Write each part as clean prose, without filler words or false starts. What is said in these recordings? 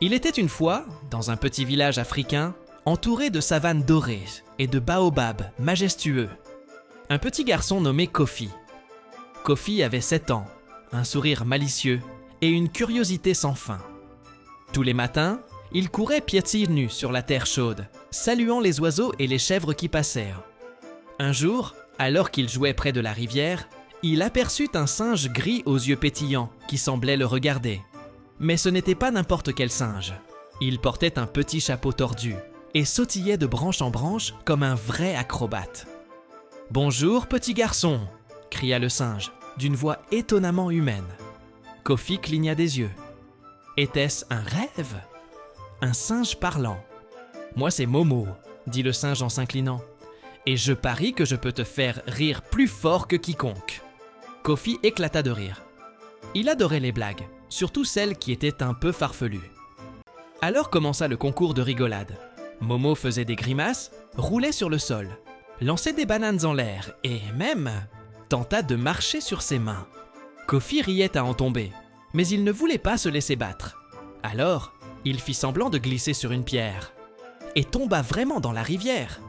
Il était une fois, dans un petit village africain, entouré de savanes dorées et de baobabs majestueux. Un petit garçon nommé Kofi. Kofi avait 7 ans, un sourire malicieux et une curiosité sans fin. Tous les matins, il courait pieds nus sur la terre chaude, saluant les oiseaux et les chèvres qui passèrent. Un jour, alors qu'il jouait près de la rivière, il aperçut un singe gris aux yeux pétillants qui semblait le regarder. Mais ce n'était pas n'importe quel singe. Il portait un petit chapeau tordu et sautillait de branche en branche comme un vrai acrobate. « Bonjour, petit garçon !» cria le singe, d'une voix étonnamment humaine. Kofi cligna des yeux. Était-ce un rêve? Un singe parlant. « Moi, c'est Momo, » dit le singe en s'inclinant. « Et je parie que je peux te faire rire plus fort que quiconque. » Kofi éclata de rire. Il adorait les blagues, surtout celles qui étaient un peu farfelues. Alors commença le concours de rigolade. Momo faisait des grimaces, roulait sur le sol, lançait des bananes en l'air et même tenta de marcher sur ses mains. Kofi riait à en tomber, mais il ne voulait pas se laisser battre. Alors, il fit semblant de glisser sur une pierre et tomba vraiment dans la rivière.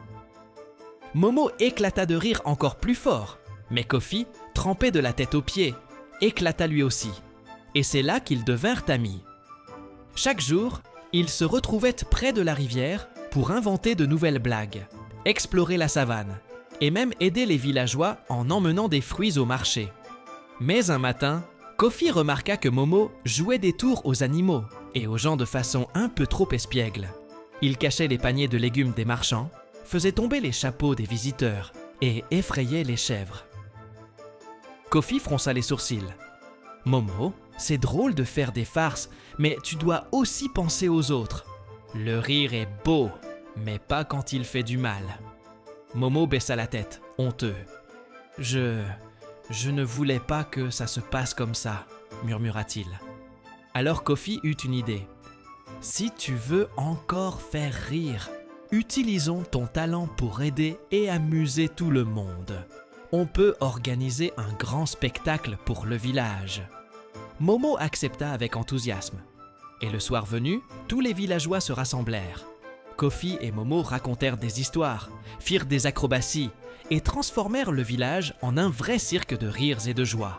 Momo éclata de rire encore plus fort, mais Kofi, trempé de la tête aux pieds, éclata lui aussi. Et c'est là qu'ils devinrent amis. Chaque jour, ils se retrouvaient près de la rivière pour inventer de nouvelles blagues, explorer la savane et même aider les villageois en emmenant des fruits au marché. Mais un matin, Kofi remarqua que Momo jouait des tours aux animaux et aux gens de façon un peu trop espiègle. Il cachait les paniers de légumes des marchands, faisait tomber les chapeaux des visiteurs et effrayait les chèvres. Kofi fronça les sourcils. « Momo, c'est drôle de faire des farces, mais tu dois aussi penser aux autres. Le rire est beau, mais pas quand il fait du mal. » Momo baissa la tête, honteux. « Je ne voulais pas que ça se passe comme ça, » murmura-t-il. Alors Kofi eut une idée. « Si tu veux encore faire rire, utilisons ton talent pour aider et amuser tout le monde. On peut organiser un grand spectacle pour le village. » Momo accepta avec enthousiasme. Et le soir venu, tous les villageois se rassemblèrent. Kofi et Momo racontèrent des histoires, firent des acrobaties et transformèrent le village en un vrai cirque de rires et de joie.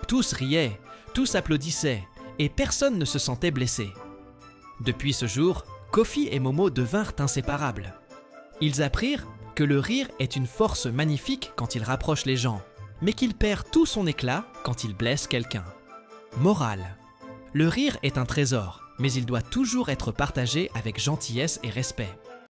Tous riaient, tous applaudissaient et personne ne se sentait blessé. Depuis ce jour, Kofi et Momo devinrent inséparables. Ils apprirent que le rire est une force magnifique quand il rapproche les gens, mais qu'il perd tout son éclat quand il blesse quelqu'un. Morale. Le rire est un trésor, mais il doit toujours être partagé avec gentillesse et respect.